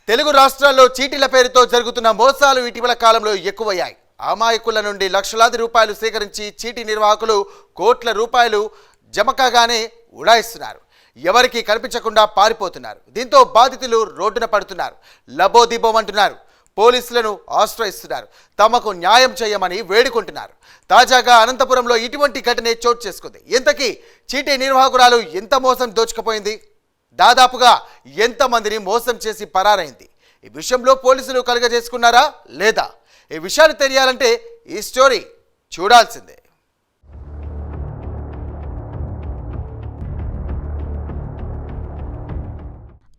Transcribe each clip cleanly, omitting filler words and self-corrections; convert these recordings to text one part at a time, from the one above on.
తెలుగు రాష్ట్రాల్లో చీటీల పేరుతో జరుగుతున్న మోసాలు ఇటీవల కాలంలో ఎక్కువయ్యాయి. అమాయకుల నుండి లక్షలాది రూపాయలు సేకరించి చీటీ నిర్వాహకులు కోట్ల రూపాయలు జమకాగానే ఉడాయిస్తున్నారు. ఎవరికి కనిపించకుండా పారిపోతున్నారు. దీంతో బాధితులు రోడ్డున పడుతున్నారు. లబోదిబోమంటున్నారు. పోలీసులను ఆశ్రయిస్తున్నారు. తమకు న్యాయం చేయమని వేడుకుంటున్నారు. తాజాగా అనంతపురంలో ఇటువంటి ఘటనే చోటు చేసుకుంది. ఇంతకీ చీటీ నిర్వాహకురాలు ఎంత మోసం దోచుకుపోయింది? దాదాపుగా ఎంతమందిని మోసం చేసి పరారైంది? ఈ విషయంలో పోలీసులు కలుగజేసుకున్నారా లేదా? ఈ విషయాలు తెలియాలంటే ఈ స్టోరీ చూడాల్సిందే.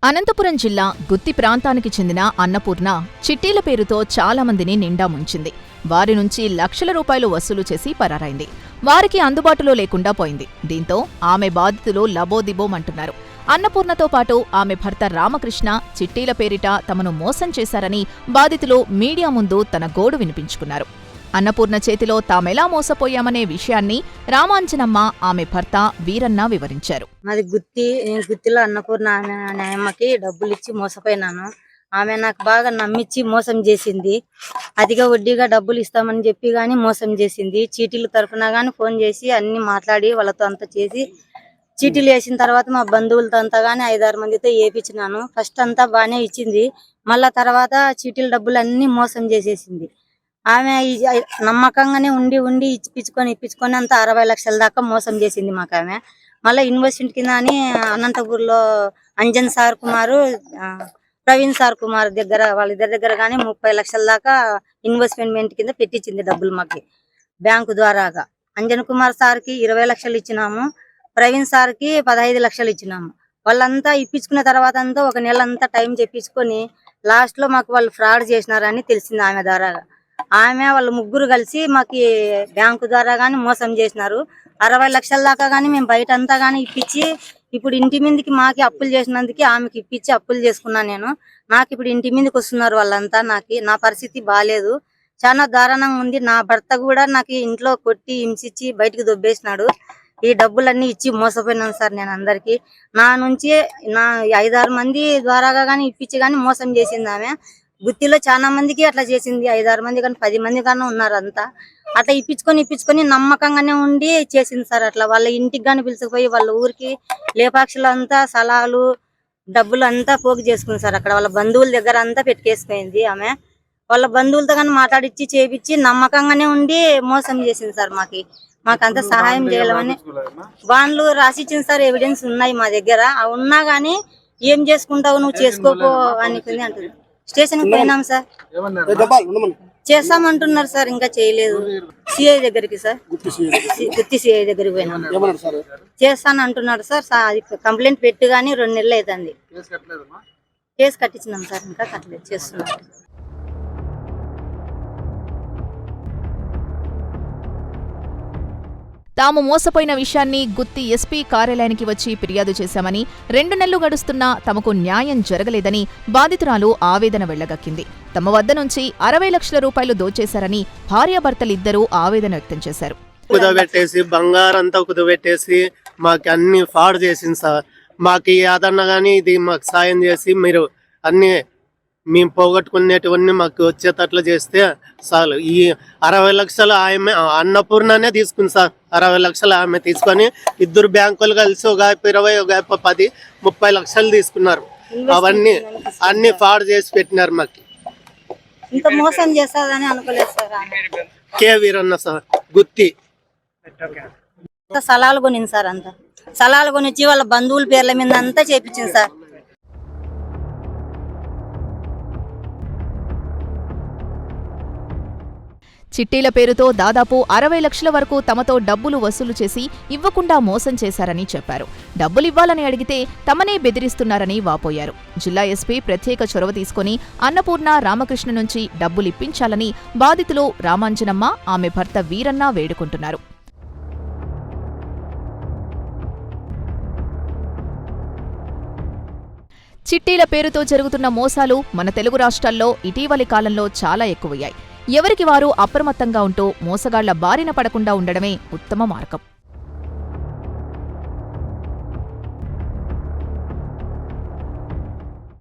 అనంతపురం జిల్లా గుత్తి ప్రాంతానికి చెందిన అన్నపూర్ణ చిట్టీల పేరుతో చాలా మందిని నిండా ముంచింది. వారి నుంచి లక్షల రూపాయలు వసూలు చేసి పరారైంది. వారికి అందుబాటులో లేకుండా పోయింది. దీంతో ఆమె బాధితులు లబోదిబోమంటున్నారు. అన్నపూర్ణతో పాటు ఆమె భర్త రామకృష్ణ చిట్టీల పేరిట తమను మోసం చేశారని బాధితులు మీడియా ముందు తన గోడు వినిపించుకున్నారు. అన్నపూర్ణ చేతిలో తామెలా మోసపోయామనే విషయాన్ని రామాంజనమ్మ, ఆమె భర్త వీరన్న వివరించారు. మాది గుత్తిలో అన్నపూర్ణ నాయమ్మకి డబ్బులు ఇచ్చి మోసపోయినాను. ఆమె నాకు బాగా నమ్మించి మోసం చేసింది. అధిక వడ్డీగా డబ్బులు ఇస్తామని చెప్పి గానీ మోసం చేసింది. చీటీల తరఫున గానీ ఫోన్ చేసి అన్ని మాట్లాడి వాళ్ళతో అంతా చేసి చీటీలు వేసిన తర్వాత మా బంధువులతో అంతా గానీ 5-6 మందితో వేయించినాను. ఫస్ట్ అంతా బాగానే ఇచ్చింది. మళ్ళా తర్వాత చీటీల డబ్బులు అన్ని మోసం చేసేసింది. ఆమె నమ్మకంగానే ఉండి ఇప్పించుకొని అంతా 60 లక్షల దాకా మోసం చేసింది మాకు. ఆమె మళ్ళీ ఇన్వెస్ట్మెంట్ కింద అని అనంతపూర్లో అంజన్ సార్ కుమారు, ప్రవీణ్ సార్ కుమార్ దగ్గర వాళ్ళిద్దరి దగ్గర కానీ 30 లక్షల దాకా ఇన్వెస్ట్మెంట్ కింద పెట్టించింది డబ్బులు మాకు బ్యాంకు ద్వారాగా. అంజన్ కుమార్ సార్కి 20 లక్షలు ఇచ్చినాము. ప్రవీణ్ సార్కి 15 లక్షలు ఇచ్చినాము. వాళ్ళంతా ఇప్పించుకున్న తర్వాత అంతా 1 నెల అంతా టైం చెప్పించుకొని లాస్ట్ లో మాకు వాళ్ళు ఫ్రాడ్ చేసినారని తెలిసింది ఆమె ద్వారాగా. ఆమె వాళ్ళు ముగ్గురు కలిసి మాకు బ్యాంకు ద్వారా గానీ మోసం చేసినారు. 60 లక్షల దాకా గానీ మేము బయట అంతా గానీ ఇప్పించి ఇప్పుడు ఇంటి మీదకి మాకి అప్పులు చేసినందుకు ఆమెకి ఇప్పించి అప్పులు చేసుకున్నాను నేను. నాకు ఇప్పుడు ఇంటి మీదకి వస్తున్నారు వాళ్ళంతా. నా పరిస్థితి బాగాలేదు, చాలా దారుణంగా ఉంది. నా భర్త కూడా నాకు ఇంట్లో కొట్టి హింసించి బయటకు దొబ్బేసినాడు. ఈ డబ్బులన్నీ ఇచ్చి మోసపోయినాను సార్ నేను అందరికి. నా నుంచి 5-6 మంది ద్వారాగా గానీ ఇప్పించి గానీ మోసం చేసింది ఆమె. గుత్తిలో చాలా మందికి అట్లా చేసింది. 5-6 మంది కానీ 10 మంది కానీ ఉన్నారు అంతా. అట్లా ఇప్పించుకొని నమ్మకంగానే ఉండి చేసింది సార్. అట్లా వాళ్ళ ఇంటికి కానీ పిలుచుకుపోయి వాళ్ళ ఊరికి లేపాక్షలు అంతా సలాలు డబ్బులు అంతా పోగు చేసుకుంది సార్. అక్కడ వాళ్ళ బంధువుల దగ్గర అంతా పెట్టుకేసిపోయింది ఆమె. వాళ్ళ బంధువులతో కానీ మాట్లాడిచ్చి చేపించి నమ్మకంగానే ఉండి మోసం చేసింది సార్. మాకంతా సహాయం చేయాలని వాళ్ళు రాసిచ్చింది సార్. ఎవిడెన్స్ ఉన్నాయి మా దగ్గర. ఉన్నా గానీ ఏం చేసుకుంటావు నువ్వు చేసుకోపో అనుకుంది అంటుంది. స్టేషన్ కి పోయినాం సార్, చేస్తామంటున్నారు సార్. ఇంకా చేయలేదు. సిఐ దగ్గరికి సార్, గుత్తి సిఐ దగ్గరికి పోయినాం. చేస్తాను అంటున్నాడు సార్. కంప్లైంట్ పెట్టి గానీ 2 నెలలు అవుతుంది. కేసు కట్టించినాం సార్. ఇంకా కట్టలేదు, చేస్తున్నాం. తాము మోసపోయిన విషయాన్ని గుత్తి ఎస్పీ కార్యాలయానికి వచ్చి ఫిర్యాదు చేశామని, 2 నెలలు గడుస్తున్నా తమకు న్యాయం జరగలేదని బాధితురాలు ఆవేదన వెళ్లగక్కింది. తమ వద్ద నుంచి 60 లక్షల రూపాయలు దోచేశారని భార్యాభర్తలిద్దరూ ఆవేదన వ్యక్తం చేశారు. కుదబెట్టేసి బంగారంతా కుదబెట్టేసి మాకు అన్ని ఫ్రాడ్ చేసింది సార్. మాకు ఏదన్నా కానీ ఇది మాకు సాయం చేసి మీరు అన్ని మేము పోగొట్టుకునేటివన్నీ మాకు వచ్చేటట్లు చేస్తే చాలు. ఈ 60 లక్షలు ఆమె అన్నపూర్ణనే తీసుకుంది సార్. 60 లక్షలు ఆమె తీసుకొని 2 బ్యాంకులు కలిసి ఒక 20, ఒక 10, 30 లక్షలు తీసుకున్నారు. అవన్నీ అన్ని ఫ్రాడ్ చేసి పెట్టినారు మాకు. ఇంత మోసం చేస్తారని అనుకోలేదు సార్. కే వీరన్న సార్, గుత్తి. సలాలు కొనింది సార్. అంతా సలాలు కొనిచ్చి వాళ్ళ బంధువుల పేర్ల మీద అంతా చేపించింది సార్. చిట్టీల పేరుతో దాదాపు 60 లక్షల వరకు తమతో డబ్బులు వసూలు చేసి ఇవ్వకుండా మోసం చేశారని చెప్పారు. డబ్బులివ్వాలని అడిగితే తమనే బెదిరిస్తున్నారని వాపోయారు. జిల్లా ఎస్పీ ప్రత్యేక చొరవ తీసుకుని అన్నపూర్ణ, రామకృష్ణ నుంచి డబ్బులిప్పించాలని బాధితులు రామాంజనమ్మ, ఆమె భర్త వీరన్న వేడుకుంటున్నారు. చిట్టీల పేరుతో జరుగుతున్న మోసాలు మన తెలుగు రాష్ట్రాల్లో ఇటీవలి కాలంలో చాలా ఎక్కువయ్యాయి. ఎవరికి వారు అప్రమత్తంగా ఉంటూ మోసగాళ్ల బారిన పడకుండా ఉండడమే ఉత్తమ మార్గం.